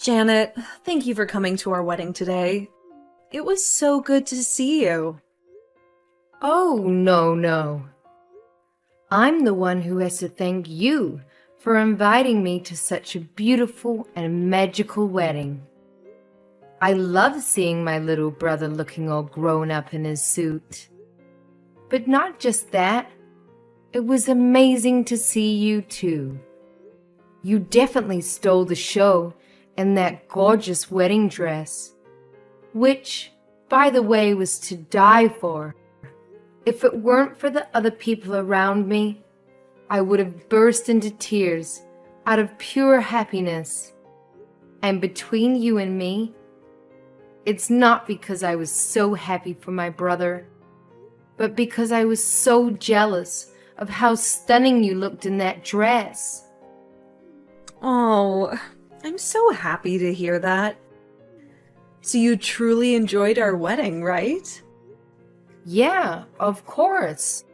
Janet, thank you for coming to our wedding today. It was so good to see you. Oh, no. I'm the one who has to thank you for inviting me to such a beautiful and magical wedding. I love seeing my little brother looking all grown up in his suit. But not just that, it was amazing to see you too. You definitely stole the show in that gorgeous wedding dress, which, by the way, was to die for. If it weren't for the other people around me, I would have burst into tears out of pure happiness. And between you and me, it's not because I was so happy for my brother, but because I was so jealous of how stunning you looked in that dress. Oh, I'm so happy to hear that. So you truly enjoyed our wedding, right? Yeah, of course.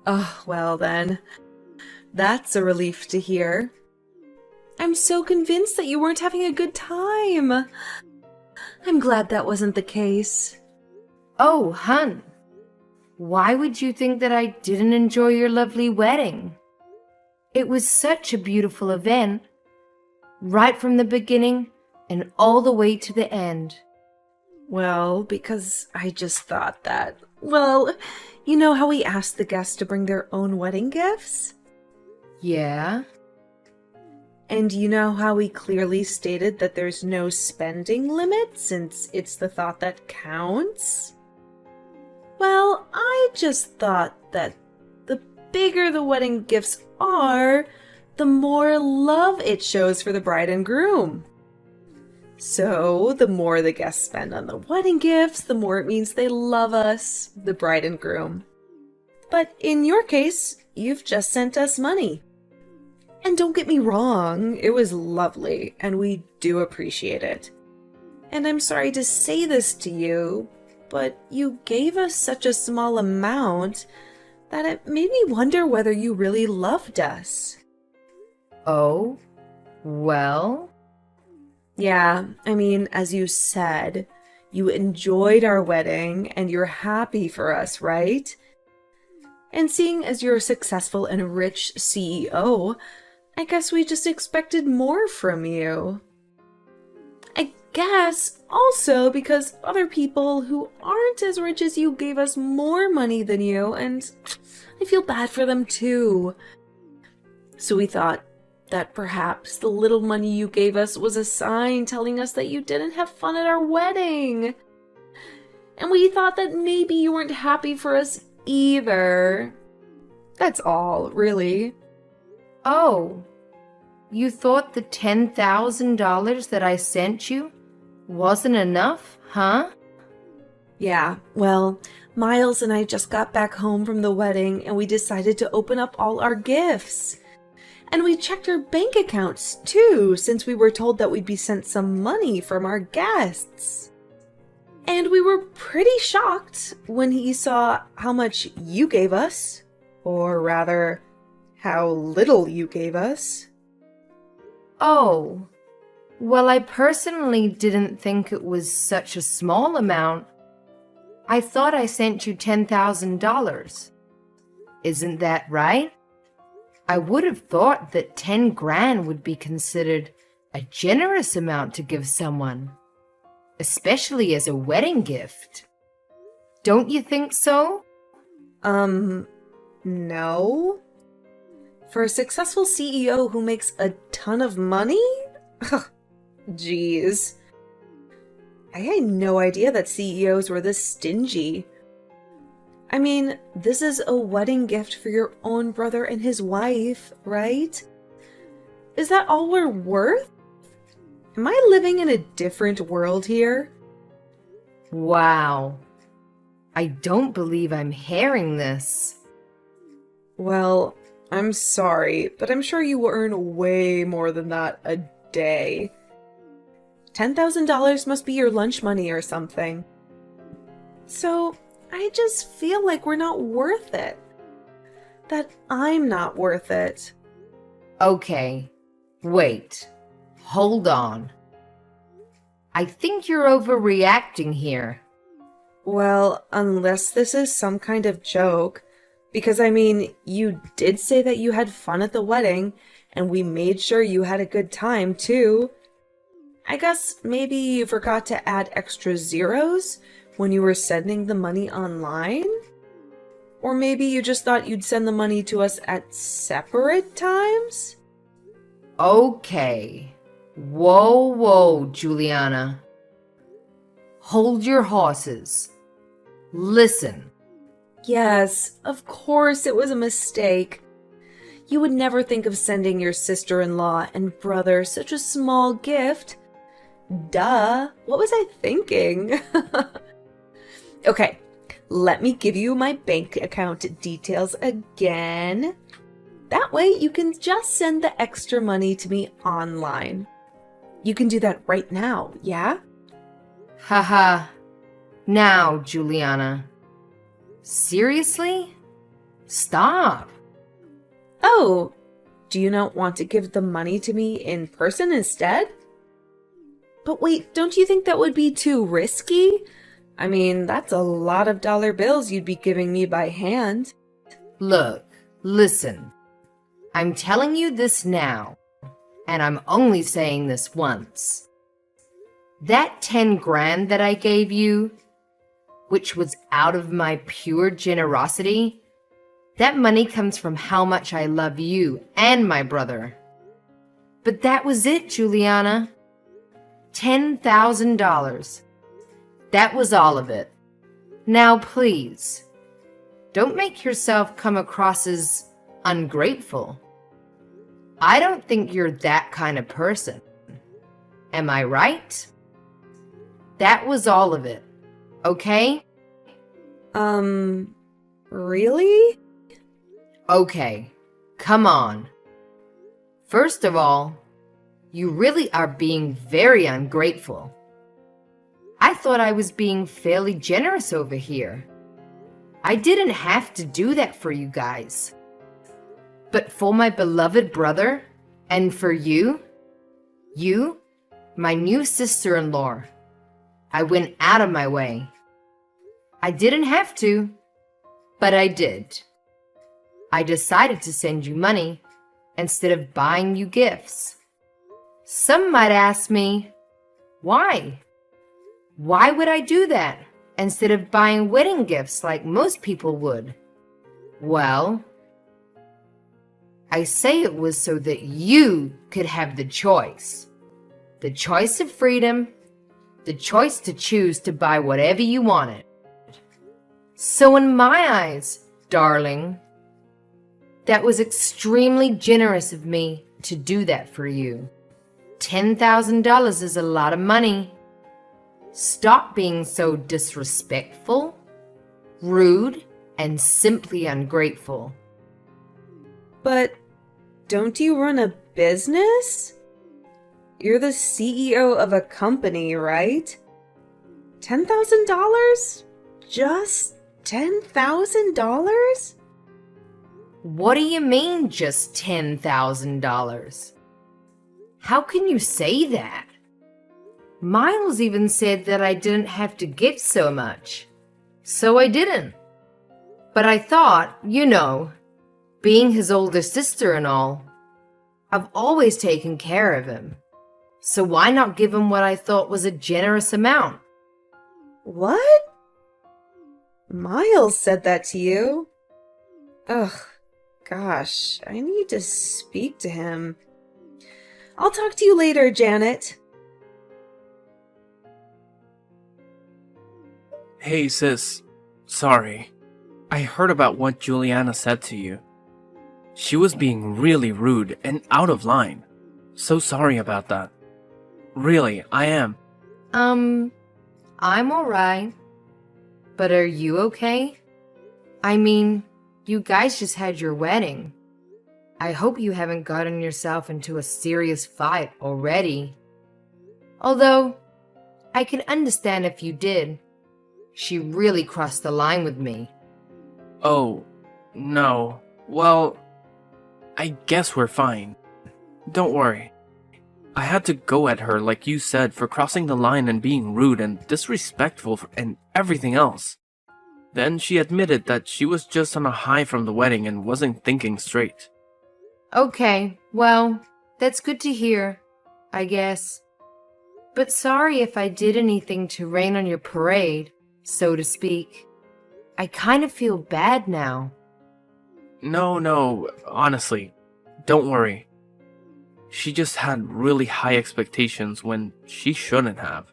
Oh, well then. That's a relief to hear. I'm so convinced that you weren't having a good time. I'm glad that wasn't the case. Oh, hun, why would you think that I didn't enjoy your lovely wedding? It was such a beautiful event, right from the beginning and all the way to the end. Well, because I just thought that, well, you know how we asked the guests to bring their own wedding gifts? Yeah? And you know how we clearly stated that there's no spending limit since it's the thought that counts? Well, I just thought that the bigger the wedding gifts are, the more love it shows for the bride and groom. So, the more the guests spend on the wedding gifts, the more it means they love us, the bride and groom. But in your case, you've just sent us money. And don't get me wrong, it was lovely, and we do appreciate it. And I'm sorry to say this to you, but you gave us such a small amount that it made me wonder whether you really loved us. Oh? Well? Yeah, I mean, as you said, you enjoyed our wedding and you're happy for us, right? And seeing as you're a successful and rich CEO, I guess we just expected more from you. I guess also because other people who aren't as rich as you gave us more money than you, and I feel bad for them too. So we thought that perhaps the little money you gave us was a sign telling us that you didn't have fun at our wedding. And we thought that maybe you weren't happy for us either. That's all, really. Oh, you thought the $10,000 that I sent you wasn't enough, huh? Yeah, well, Miles and I just got back home from the wedding and we decided to open up all our gifts. And we checked our bank accounts too, since we were told that we'd be sent some money from our guests. And we were pretty shocked when he saw how much you gave us, or rather, how little you gave us. Oh, well, I personally didn't think it was such a small amount. I thought I sent you $10,000. Isn't that right? I would have thought that 10 grand would be considered a generous amount to give someone, especially as a wedding gift. Don't you think so? No. For a successful CEO who makes a ton of money? Jeez. I had no idea that CEOs were this stingy. I mean, this is a wedding gift for your own brother and his wife, right? Is that all we're worth? Am I living in a different world here? Wow. I don't believe I'm hearing this. Well, I'm sorry, but I'm sure you earn way more than that a day. $10,000 must be your lunch money or something. So, I just feel like we're not worth it. That I'm not worth it. Okay, wait. Hold on. I think you're overreacting here. Well, unless this is some kind of joke. Because, I mean, you did say that you had fun at the wedding, and we made sure you had a good time, too. I guess maybe you forgot to add extra zeros when you were sending the money online? Or maybe you just thought you'd send the money to us at separate times? Okay. Whoa, Juliana. Hold your horses. Listen. Yes, of course it was a mistake. You would never think of sending your sister-in-law and brother such a small gift. Duh, what was I thinking? Okay, let me give you my bank account details again. That way you can just send the extra money to me online. You can do that right now, yeah? Haha. Now, Juliana. Seriously? Stop. Oh, do you not want to give the money to me in person instead? But wait, don't you think that would be too risky? I mean, that's a lot of dollar bills you'd be giving me by hand. Look, listen. I'm telling you this now, and I'm only saying this once. That 10 grand that I gave you, which was out of my pure generosity, that money comes from how much I love you and my brother. But that was it, Juliana. $10,000. That was all of it. Now, please, don't make yourself come across as ungrateful. I don't think you're that kind of person. Am I right? That was all of it. Okay? Really? Okay, come on. First of all, you really are being very ungrateful. I thought I was being fairly generous over here. I didn't have to do that for you guys. But for my beloved brother, and for you, my new sister-in-law, I went out of my way. I didn't have to, but I did. I decided to send you money instead of buying you gifts. Some might ask me, why? Why would I do that instead of buying wedding gifts like most people would? Well, I say it was so that you could have the choice. The choice of freedom, the choice to choose to buy whatever you wanted. So in my eyes, darling, that was extremely generous of me to do that for you. $10,000 is a lot of money. Stop being so disrespectful, rude, and simply ungrateful. But don't you run a business? You're the CEO of a company, right? $10,000? Just $10,000? What do you mean, just $10,000? How can you say that? Miles even said that I didn't have to give so much. So I didn't. But I thought, being his older sister and all, I've always taken care of him. So why not give him what I thought was a generous amount? What? Miles said that to you? Ugh, gosh, I need to speak to him. I'll talk to you later, Janet. Hey sis, sorry. I heard about what Juliana said to you. She was being really rude and out of line. So sorry about that. Really, I am. I'm alright. But are you okay? I mean, you guys just had your wedding. I hope you haven't gotten yourself into a serious fight already. Although, I can understand if you did. She really crossed the line with me. Oh, no. Well, I guess we're fine. Don't worry. I had to go at her, like you said, for crossing the line and being rude and disrespectful and everything else. Then she admitted that she was just on a high from the wedding and wasn't thinking straight. Okay, well, that's good to hear, I guess. But sorry if I did anything to rain on your parade, so to speak. I kind of feel bad now. No, honestly, don't worry. She just had really high expectations when she shouldn't have.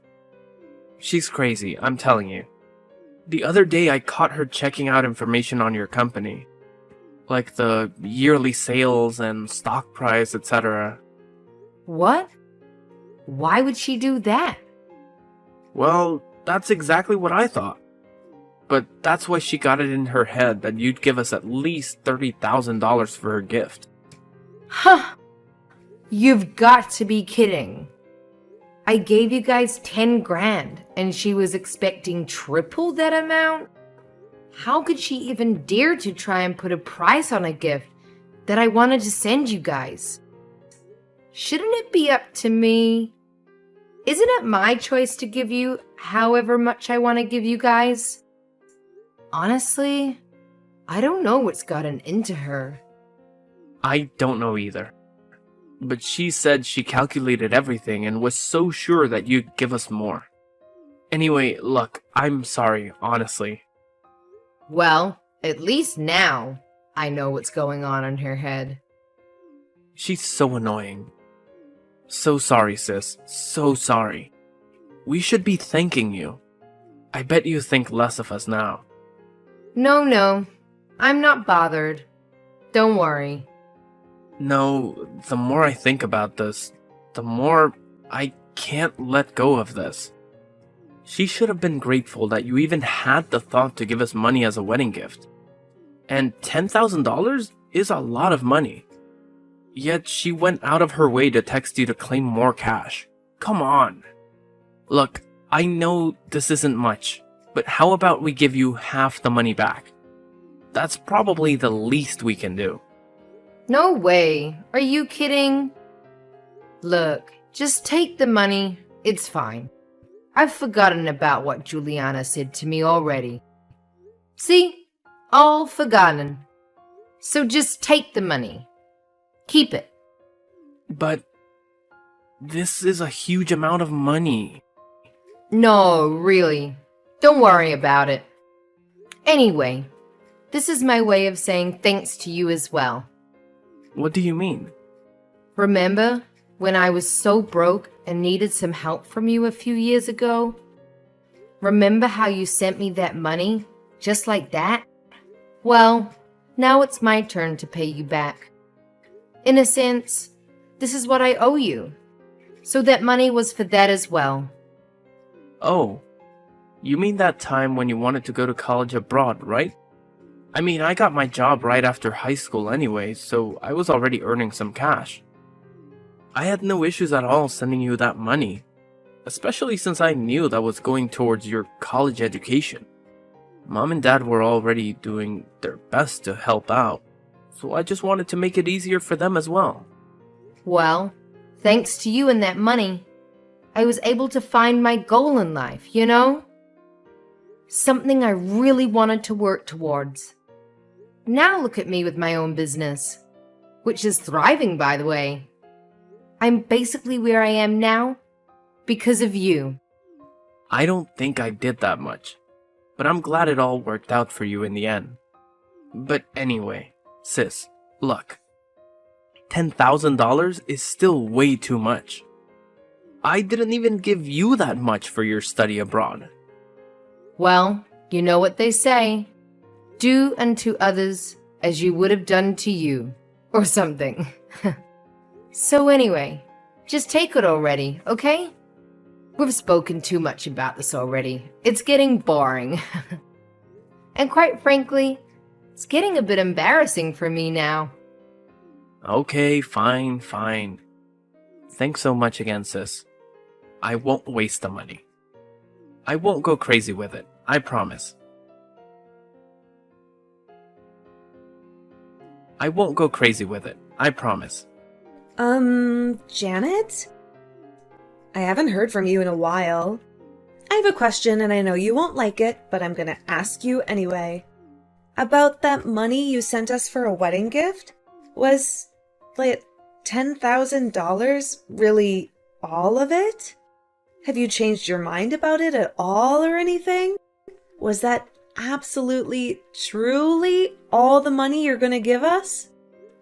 She's crazy, I'm telling you. The other day I caught her checking out information on your company, like the yearly sales and stock price, etc. What? Why would she do that? Well, that's exactly what I thought. But that's why she got it in her head that you'd give us at least $30,000 for her gift. Huh! You've got to be kidding. I gave you guys 10 grand and she was expecting triple that amount? How could she even dare to try and put a price on a gift that I wanted to send you guys? Shouldn't it be up to me? Isn't it my choice to give you however much I want to give you guys? Honestly, I don't know what's gotten into her. I don't know either. But she said she calculated everything and was so sure that you'd give us more. Anyway, look, I'm sorry, honestly. Well, at least now I know what's going on in her head. She's so annoying. So sorry, sis. So sorry. We should be thanking you. I bet you think less of us now. No, I'm not bothered. Don't worry. No, the more I think about this, the more I can't let go of this. She should have been grateful that you even had the thought to give us money as a wedding gift. And $10,000 is a lot of money. Yet she went out of her way to text you to claim more cash. Come on. Look, I know this isn't much, but how about we give you half the money back? That's probably the least we can do. No way. Are you kidding? Look, just take the money. It's fine. I've forgotten about what Juliana said to me already. See? All forgotten. So just take the money. Keep it. But this is a huge amount of money. No, really. Don't worry about it. Anyway, this is my way of saying thanks to you as well. What do you mean? Remember when I was so broke and needed some help from you a few years ago? Remember how you sent me that money, just like that? Well, now it's my turn to pay you back. In a sense, this is what I owe you. So that money was for that as well. Oh, you mean that time when you wanted to go to college abroad, right? I mean, I got my job right after high school anyway, so I was already earning some cash. I had no issues at all sending you that money, especially since I knew that was going towards your college education. Mom and Dad were already doing their best to help out, so I just wanted to make it easier for them as well. Well, thanks to you and that money, I was able to find my goal in life, you know? Something I really wanted to work towards. Now look at me with my own business, which is thriving, by the way. I'm basically where I am now because of you. I don't think I did that much, but I'm glad it all worked out for you in the end. But anyway, sis, look. $10,000 is still way too much. I didn't even give you that much for your study abroad. Well, you know what they say. Do unto others as you would have done to you, or something. So anyway, just take it already, okay? We've spoken too much about this already. It's getting boring. And quite frankly, it's getting a bit embarrassing for me now. Okay, fine. Thanks so much again, sis. I won't waste the money. I won't go crazy with it, I promise. I won't go crazy with it, I promise. Janet? I haven't heard from you in a while. I have a question and I know you won't like it, but I'm gonna ask you anyway. About that money you sent us for a wedding gift? Was, like, $10,000 really all of it? Have you changed your mind about it at all or anything? Was that absolutely, truly all the money you're gonna give us?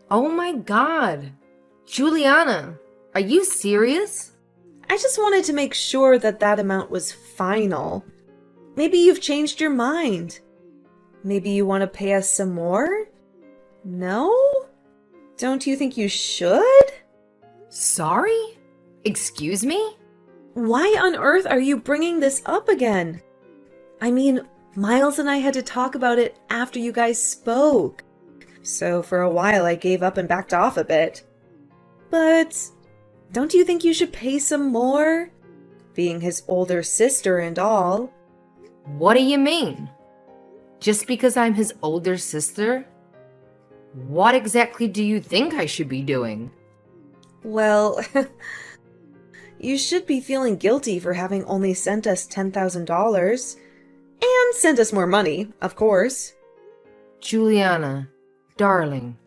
Oh my god. Juliana, are you serious? I just wanted to make sure that that amount was final. Maybe you've changed your mind. Maybe you want to pay us some more? No? Don't you think you should? Sorry? Excuse me? Why on earth are you bringing this up again? I mean, Miles and I had to talk about it after you guys spoke. So for a while I gave up and backed off a bit. But don't you think you should pay some more? Being his older sister and all. What do you mean? Just because I'm his older sister? What exactly do you think I should be doing? Well, you should be feeling guilty for having only sent us $10,000. And sent us more money, of course. Juliana, darling.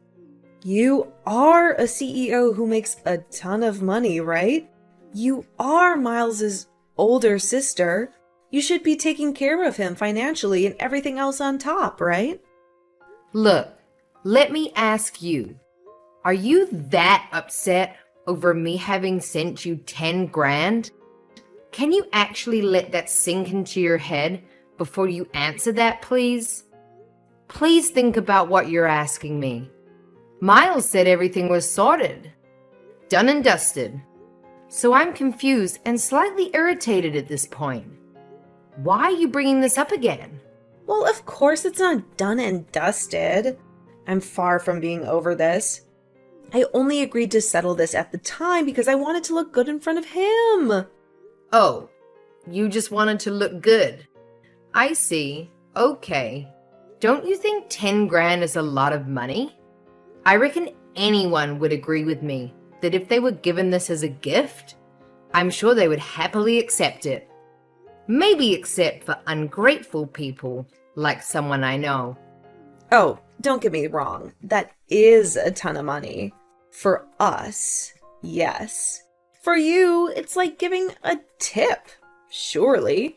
You are a CEO who makes a ton of money, right? You are Miles's older sister. You should be taking care of him financially and everything else on top, right? Look, let me ask you. Are you that upset over me having sent you 10 grand? Can you actually let that sink into your head before you answer that, please? Please think about what you're asking me. Miles said everything was sorted. Done and dusted. So I'm confused and slightly irritated at this point. Why are you bringing this up again? Well, of course it's not done and dusted. I'm far from being over this. I only agreed to settle this at the time because I wanted to look good in front of him. Oh, you just wanted to look good. I see. Okay. Don't you think 10 grand is a lot of money? I reckon anyone would agree with me that if they were given this as a gift, I'm sure they would happily accept it. Maybe except for ungrateful people like someone I know. Oh, don't get me wrong. That is a ton of money. For us, yes. For you, it's like giving a tip, surely.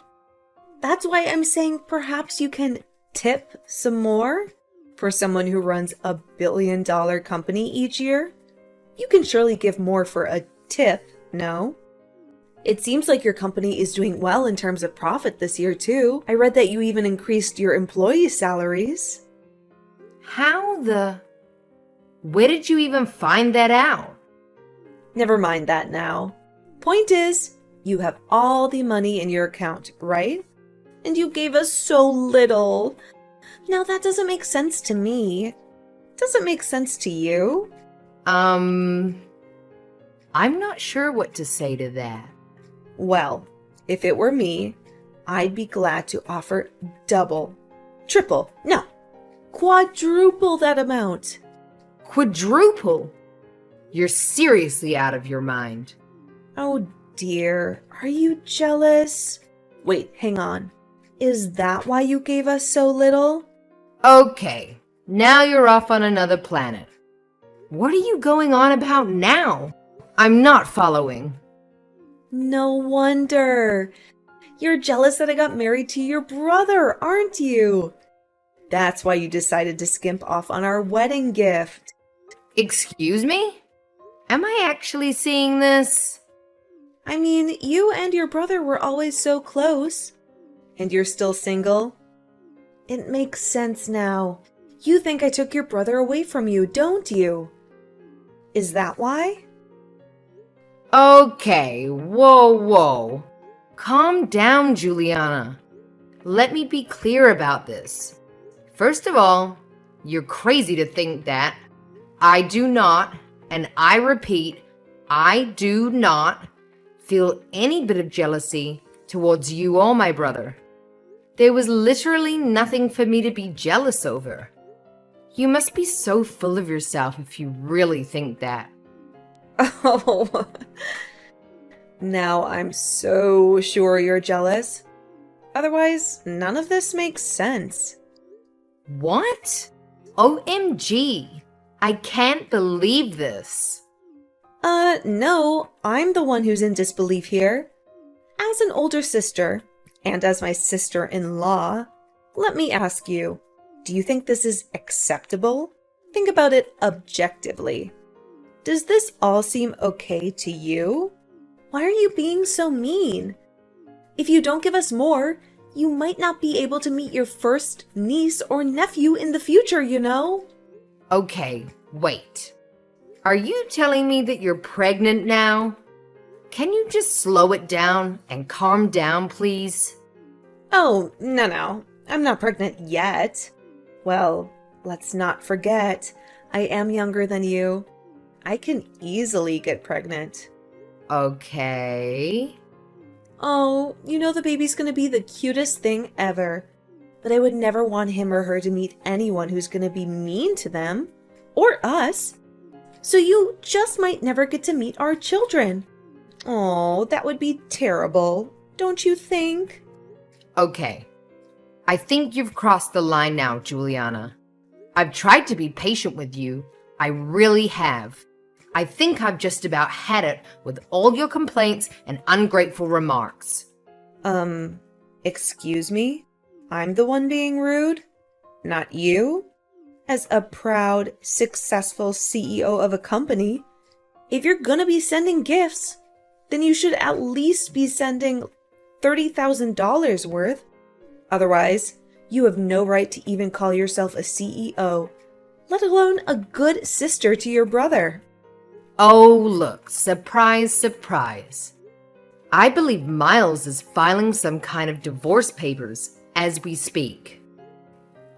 That's why I'm saying perhaps you can tip some more. For someone who runs a billion-dollar company each year, you can surely give more for a tip, no? It seems like your company is doing well in terms of profit this year, too. I read that you even increased your employee salaries. Where did you even find that out? Never mind that now. Point is, you have all the money in your account, right? And you gave us so little. Now that doesn't make sense to me. Does it make sense to you? I'm not sure what to say to that. Well, if it were me, I'd be glad to offer double, triple, no, quadruple that amount. Quadruple? You're seriously out of your mind. Oh dear, are you jealous? Wait, hang on. Is that why you gave us so little? Okay, now you're off on another planet. What are you going on about now? I'm not following. No wonder. You're jealous that I got married to your brother, aren't you? That's why you decided to skimp off on our wedding gift. Excuse me? Am I actually seeing this? I mean, you and your brother were always so close. And you're still single? It makes sense now. You think I took your brother away from you, don't you? Is that why? Okay, whoa. Calm down, Juliana. Let me be clear about this. First of all, you're crazy to think that. I do not, and I repeat, I do not feel any bit of jealousy towards you or my brother. There was literally nothing for me to be jealous over. You must be so full of yourself if you really think that. Oh, Now I'm so sure you're jealous. Otherwise, none of this makes sense. What? OMG. I can't believe this. No, I'm the one who's in disbelief here. As an older sister, and as my sister-in-law, let me ask you, do you think this is acceptable? Think about it objectively. Does this all seem okay to you? Why are you being so mean? If you don't give us more, you might not be able to meet your first niece or nephew in the future, you know? Okay, wait. Are you telling me that you're pregnant now? Can you just slow it down and calm down, please? Oh, no. I'm not pregnant yet. Well, let's not forget, I am younger than you. I can easily get pregnant. Okay. Oh, you know the baby's gonna be the cutest thing ever. But I would never want him or her to meet anyone who's gonna be mean to them. Or us. So you just might never get to meet our children. Oh, that would be terrible, don't you think? Okay. I think you've crossed the line now, Juliana. I've tried to be patient with you. I really have. I think I've just about had it with all your complaints and ungrateful remarks. Excuse me? I'm the one being rude? Not you? As a proud, successful CEO of a company, if you're gonna be sending gifts, then you should at least be sending $30,000 worth. Otherwise, you have no right to even call yourself a CEO, let alone a good sister to your brother. Oh, look, surprise, surprise. I believe Miles is filing some kind of divorce papers as we speak.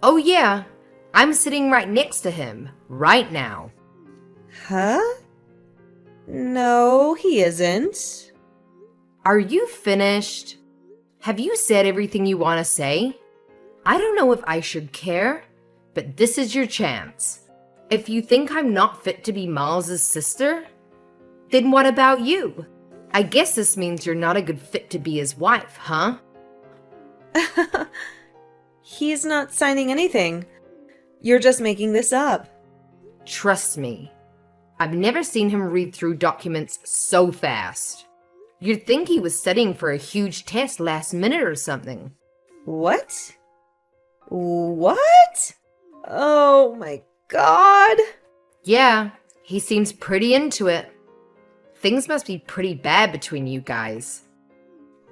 Oh yeah, I'm sitting right next to him right now. Huh? No, he isn't. Are you finished? Have you said everything you want to say? I don't know if I should care, but this is your chance. If you think I'm not fit to be Miles's sister, then what about you? I guess this means you're not a good fit to be his wife, huh? He's not signing anything. You're just making this up. Trust me, I've never seen him read through documents so fast. You'd think he was studying for a huge test last minute or something. What? What? Oh my God. Yeah, he seems pretty into it. Things must be pretty bad between you guys.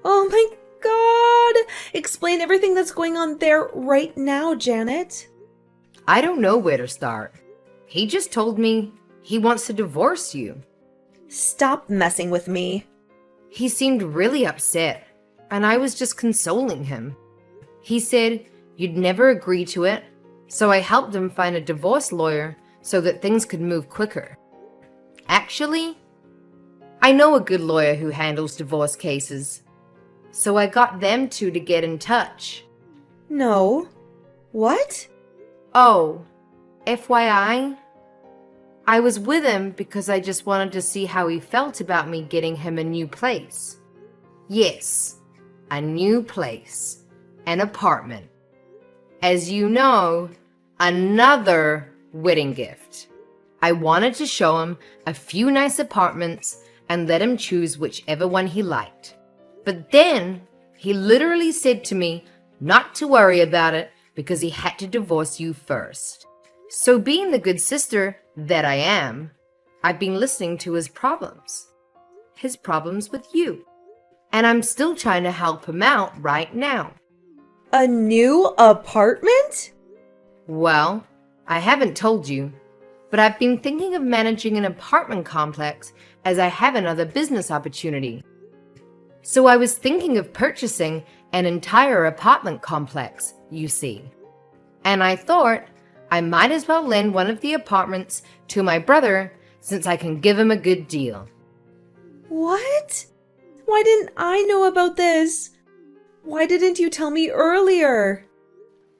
Oh my God. Explain everything that's going on there right now, Janet. I don't know where to start. He just told me he wants to divorce you. Stop messing with me. He seemed really upset, and I was just consoling him. He said you'd never agree to it, so I helped him find a divorce lawyer so that things could move quicker. Actually, I know a good lawyer who handles divorce cases, so I got them two to get in touch. No. What? Oh, FYI, I was with him because I just wanted to see how he felt about me getting him a new place. Yes, a new place, an apartment. As you know, another wedding gift. I wanted to show him a few nice apartments and let him choose whichever one he liked. But then he literally said to me not to worry about it because he had to divorce you first. So being the good sister that I am, I've been listening to his problems with you. And I'm still trying to help him out right now. A new apartment? Well, I haven't told you, but I've been thinking of managing an apartment complex as I have another business opportunity. So I was thinking of purchasing an entire apartment complex, you see. And I thought I might as well lend one of the apartments to my brother since I can give him a good deal. What? Why didn't I know about this? Why didn't you tell me earlier?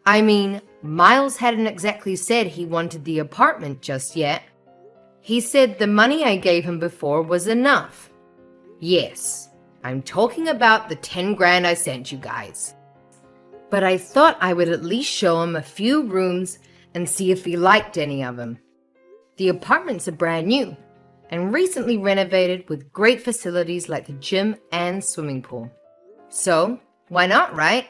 I mean, Miles hadn't exactly said he wanted the apartment just yet. He said the money I gave him before was enough. Yes, I'm talking about the 10 grand I sent you guys. But I thought I would at least show him a few rooms and see if he liked any of them. The apartments are brand new and recently renovated with great facilities like the gym and swimming pool. So, why not, right?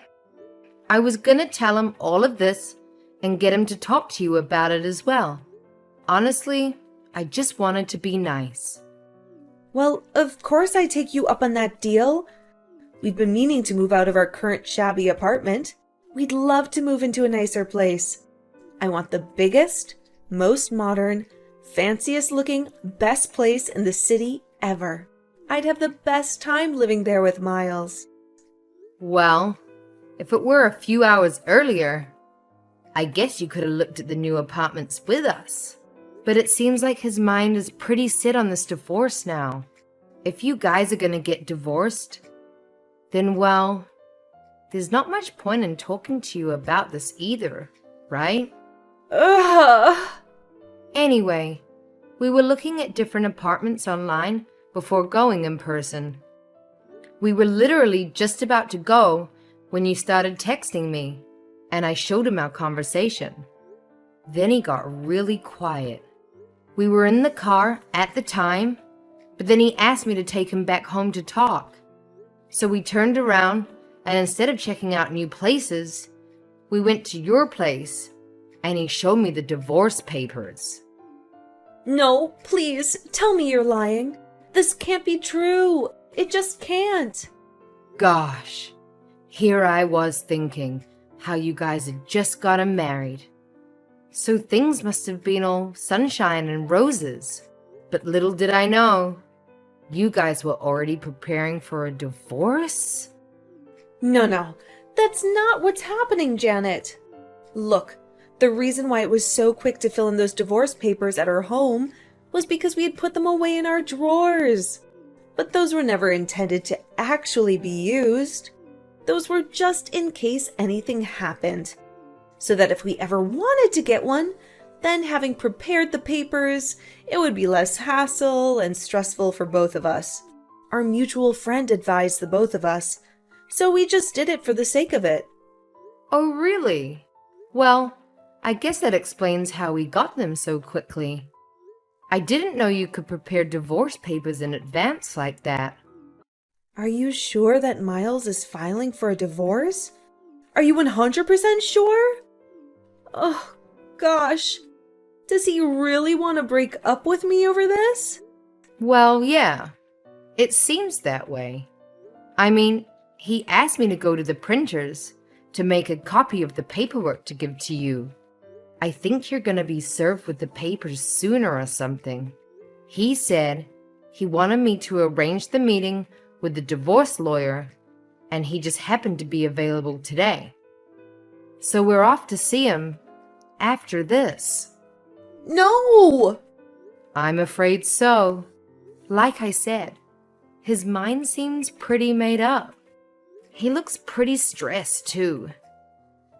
I was gonna tell him all of this and get him to talk to you about it as well. Honestly, I just wanted to be nice. Well, of course I take you up on that deal. We've been meaning to move out of our current shabby apartment. We'd love to move into a nicer place. I want the biggest, most modern, fanciest looking, best place in the city ever. I'd have the best time living there with Miles. Well, if it were a few hours earlier, I guess you could have looked at the new apartments with us. But it seems like his mind is pretty set on this divorce now. If you guys are gonna get divorced, then well, there's not much point in talking to you about this either, right? Ugh! Anyway, we were looking at different apartments online before going in person. We were literally just about to go when you started texting me, and I showed him our conversation. Then he got really quiet. We were in the car at the time, but then he asked me to take him back home to talk. So we turned around, and instead of checking out new places, we went to your place, and he showed me the divorce papers. No, please, tell me you're lying. This can't be true. It just can't. Gosh, here I was thinking how you guys had just gotten married. So things must have been all sunshine and roses. But little did I know, you guys were already preparing for a divorce? No, that's not what's happening, Janet. Look, the reason why it was so quick to fill in those divorce papers at our home was because we had put them away in our drawers. But those were never intended to actually be used. Those were just in case anything happened. So that if we ever wanted to get one, then having prepared the papers, it would be less hassle and stressful for both of us. Our mutual friend advised the both of us, so we just did it for the sake of it. Oh, really? Well, I guess that explains how we got them so quickly. I didn't know you could prepare divorce papers in advance like that. Are you sure that Miles is filing for a divorce? Are you 100% sure? Oh, gosh. Does he really want to break up with me over this? Well, yeah. It seems that way. I mean, he asked me to go to the printers to make a copy of the paperwork to give to you. I think you're gonna be served with the papers sooner or something. He said he wanted me to arrange the meeting with the divorce lawyer, and he just happened to be available today. So we're off to see him after this. No! I'm afraid so. Like I said, his mind seems pretty made up. He looks pretty stressed, too.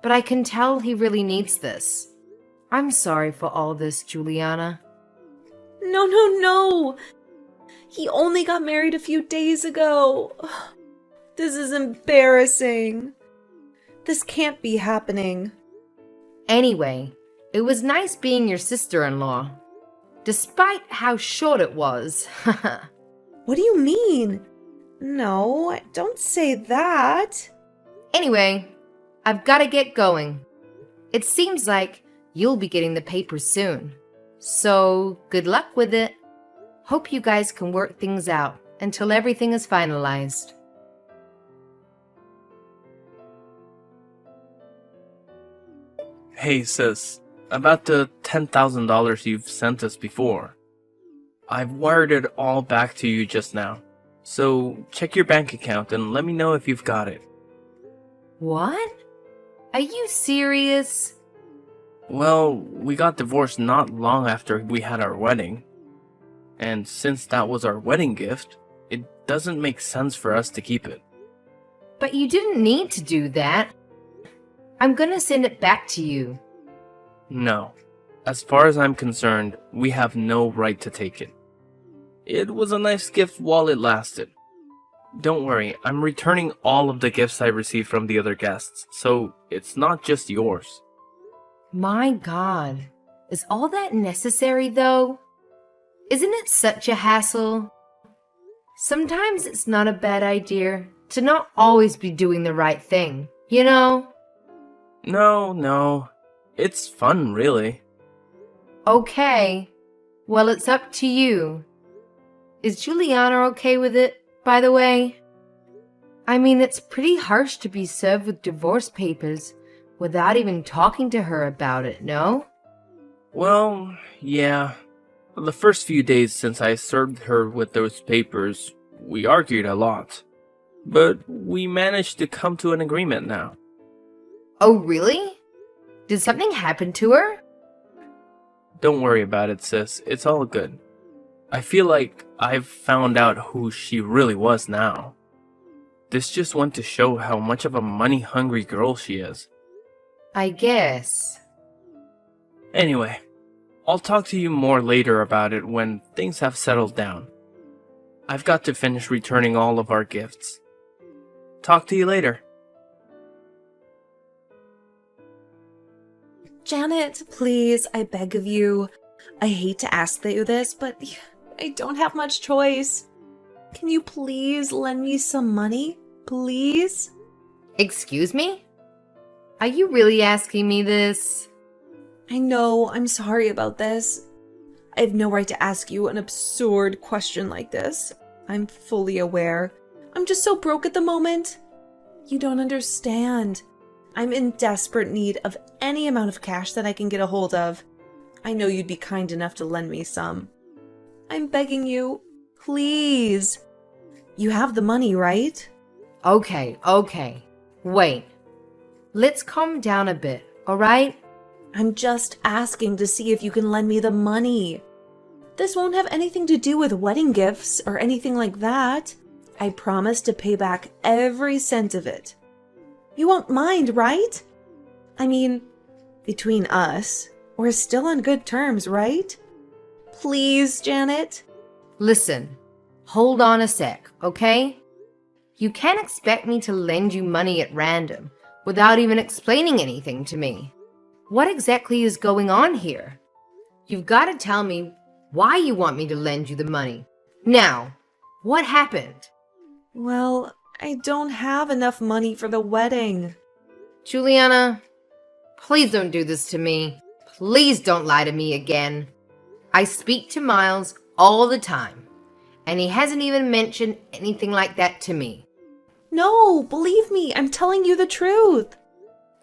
But I can tell he really needs this. I'm sorry for all this, Juliana. No. He only got married a few days ago. This is embarrassing. This can't be happening. Anyway, it was nice being your sister-in-law. Despite how short it was. What do you mean? No, don't say that. Anyway, I've got to get going. It seems like you'll be getting the papers soon. So, good luck with it. Hope you guys can work things out until everything is finalized. Hey sis, about the $10,000 you've sent us before. I've wired it all back to you just now. So check your bank account and let me know if you've got it. What? Are you serious? Well, we got divorced not long after we had our wedding. And since that was our wedding gift, it doesn't make sense for us to keep it. But you didn't need to do that. I'm gonna send it back to you. No. As far as I'm concerned, we have no right to take it. It was a nice gift while it lasted, Don't worry, I'm returning all of the gifts I received from the other guests, so it's not just yours. My God, is all that necessary though? Isn't it such a hassle? Sometimes it's not a bad idea to not always be doing the right thing, you know? No. It's fun, really. Okay, well, it's up to you. Is Juliana okay with it, by the way? I mean, it's pretty harsh to be served with divorce papers without even talking to her about it, no? Well, yeah. The first few days since I served her with those papers, we argued a lot. But we managed to come to an agreement now. Oh, really? Did something happen to her? Don't worry about it, sis. It's all good. I feel like I've found out who she really was now. This just went to show how much of a money-hungry girl she is. I guess. Anyway, I'll talk to you more later about it when things have settled down. I've got to finish returning all of our gifts. Talk to you later. Janet, please, I beg of you. I hate to ask you this, but I don't have much choice. Can you please lend me some money? Please? Excuse me? Are you really asking me this? I know, I'm sorry about this. I have no right to ask you an absurd question like this. I'm fully aware. I'm just so broke at the moment. You don't understand. I'm in desperate need of any amount of cash that I can get a hold of. I know you'd be kind enough to lend me some. I'm begging you, please. You have the money, right? Okay. Wait. Let's calm down a bit, alright? I'm just asking to see if you can lend me the money. This won't have anything to do with wedding gifts or anything like that. I promise to pay back every cent of it. You won't mind, right? I mean, between us, we're still on good terms, right? Please, Janet? Listen, hold on a sec, okay? You can't expect me to lend you money at random without even explaining anything to me. What exactly is going on here? You've got to tell me why you want me to lend you the money. Now, what happened? Well, I don't have enough money for the wedding. Juliana, please don't do this to me. Please don't lie to me again. I speak to Miles all the time, and he hasn't even mentioned anything like that to me. No, believe me, I'm telling you the truth.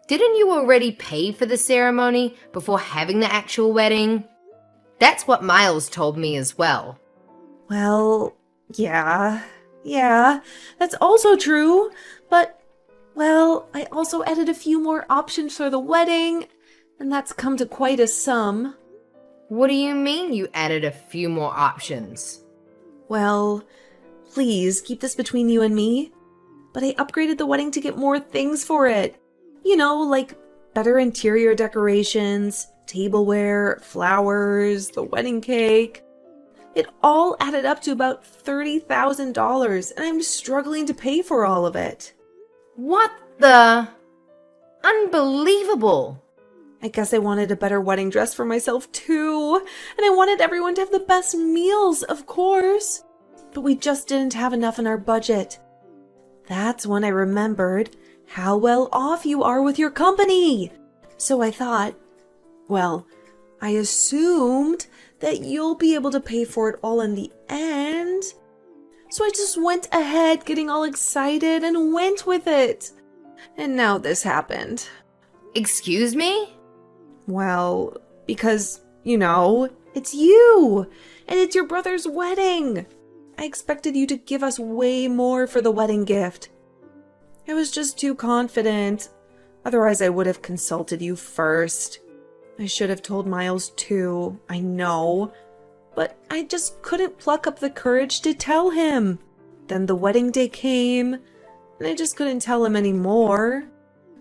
Didn't you already pay for the ceremony before having the actual wedding? That's what Miles told me as well. Well, yeah, that's also true. But, well, I also added a few more options for the wedding, and that's come to quite a sum. What do you mean you added a few more options? Well, please keep this between you and me. But I upgraded the wedding to get more things for it. You know, like better interior decorations, tableware, flowers, the wedding cake. It all added up to about $30,000, and I'm struggling to pay for all of it. What the? Unbelievable! I guess I wanted a better wedding dress for myself too, and I wanted everyone to have the best meals, of course. But we just didn't have enough in our budget. That's when I remembered how well off you are with your company. So I thought, well, I assumed that you'll be able to pay for it all in the end. So I just went ahead getting all excited and went with it. And now this happened. Excuse me? Well, because, you know, it's you, and it's your brother's wedding. I expected you to give us way more for the wedding gift. I was just too confident. Otherwise, I would have consulted you first. I should have told Miles too, I know. But I just couldn't pluck up the courage to tell him. Then the wedding day came, and I just couldn't tell him anymore.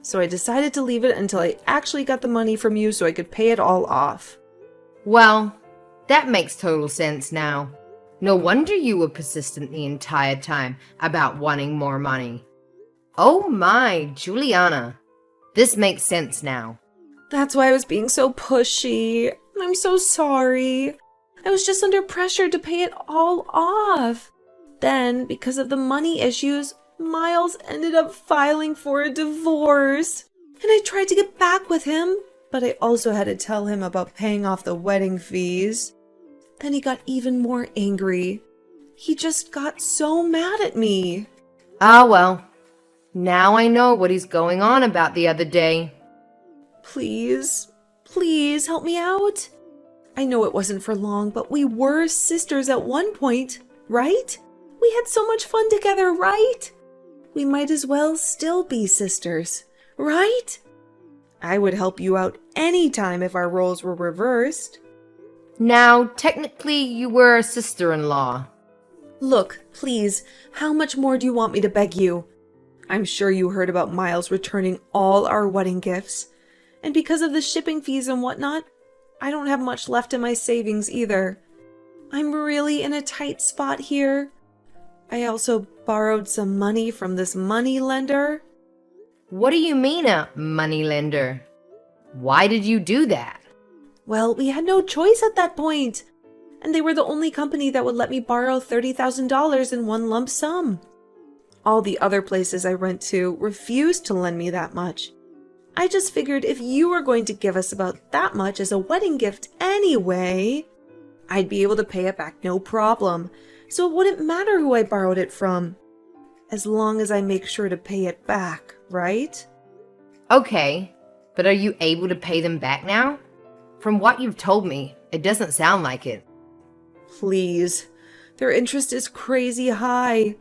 So I decided to leave it until I actually got the money from you so I could pay it all off. Well, that makes total sense now. No wonder you were persistent the entire time about wanting more money. Oh my, Juliana. This makes sense now. That's why I was being so pushy. I'm so sorry. I was just under pressure to pay it all off. Then, because of the money issues, Miles ended up filing for a divorce. And I tried to get back with him, but I also had to tell him about paying off the wedding fees. Then he got even more angry. He just got so mad at me. Ah, well. Now I know what he's going on about the other day. Please, please help me out. I know it wasn't for long, but we were sisters at one point, right? We had so much fun together, right? We might as well still be sisters, right? I would help you out anytime if our roles were reversed. Now, technically, you were a sister-in-law. Look, please, how much more do you want me to beg you? I'm sure you heard about Miles returning all our wedding gifts. And because of the shipping fees and whatnot, I don't have much left in my savings either. I'm really in a tight spot here. I also borrowed some money from this money lender. What do you mean a moneylender? Why did you do that? Well, we had no choice at that point. And they were the only company that would let me borrow $30,000 in one lump sum. All the other places I went to refused to lend me that much. I just figured if you were going to give us about that much as a wedding gift anyway, I'd be able to pay it back no problem. So it wouldn't matter who I borrowed it from. As long as I make sure to pay it back, right? Okay, but are you able to pay them back now? From what you've told me, it doesn't sound like it. Please. Their interest is crazy high.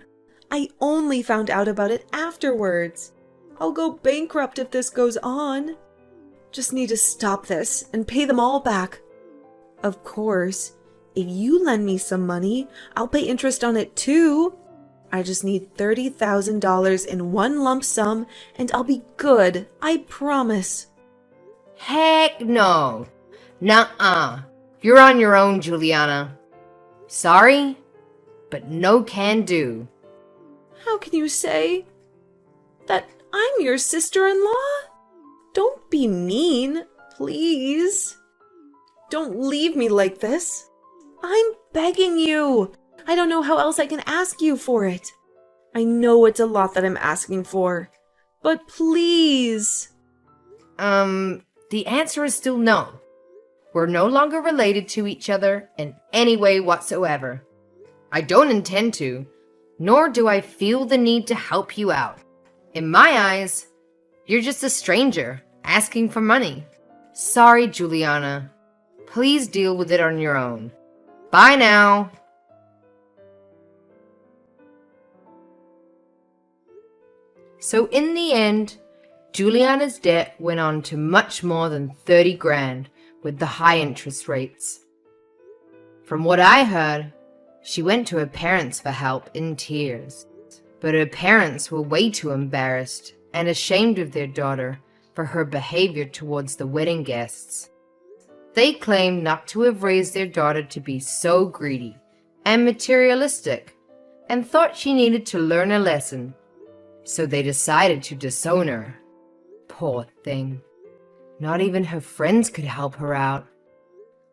I only found out about it afterwards. I'll go bankrupt if this goes on. Just need to stop this and pay them all back. Of course, if you lend me some money, I'll pay interest on it too. I just need $30,000 in one lump sum and I'll be good, I promise. Heck no. Nuh-uh. You're on your own, Juliana. Sorry, but no can do. How can you say that I'm your sister-in-law? Don't be mean, please. Don't leave me like this. I'm begging you. I don't know how else I can ask you for it. I know it's a lot that I'm asking for, but please. The answer is still no. We're no longer related to each other in any way whatsoever. I don't intend to, nor do I feel the need to help you out. In my eyes, you're just a stranger asking for money. Sorry, Juliana. Please deal with it on your own. Bye now. So in the end, Juliana's debt went on to much more than 30 grand with the high interest rates. From what I heard, she went to her parents for help in tears. But her parents were way too embarrassed and ashamed of their daughter for her behavior towards the wedding guests. They claimed not to have raised their daughter to be so greedy and materialistic and thought she needed to learn a lesson. So they decided to disown her. Poor thing. Not even her friends could help her out.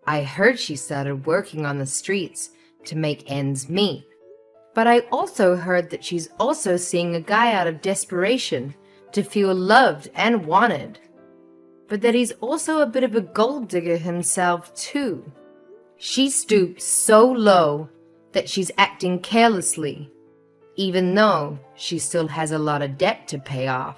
I heard she started working on the streets to make ends meet. But I also heard that she's also seeing a guy out of desperation to feel loved and wanted. But that he's also a bit of a gold digger himself too. She stooped so low that she's acting carelessly, even though she still has a lot of debt to pay off.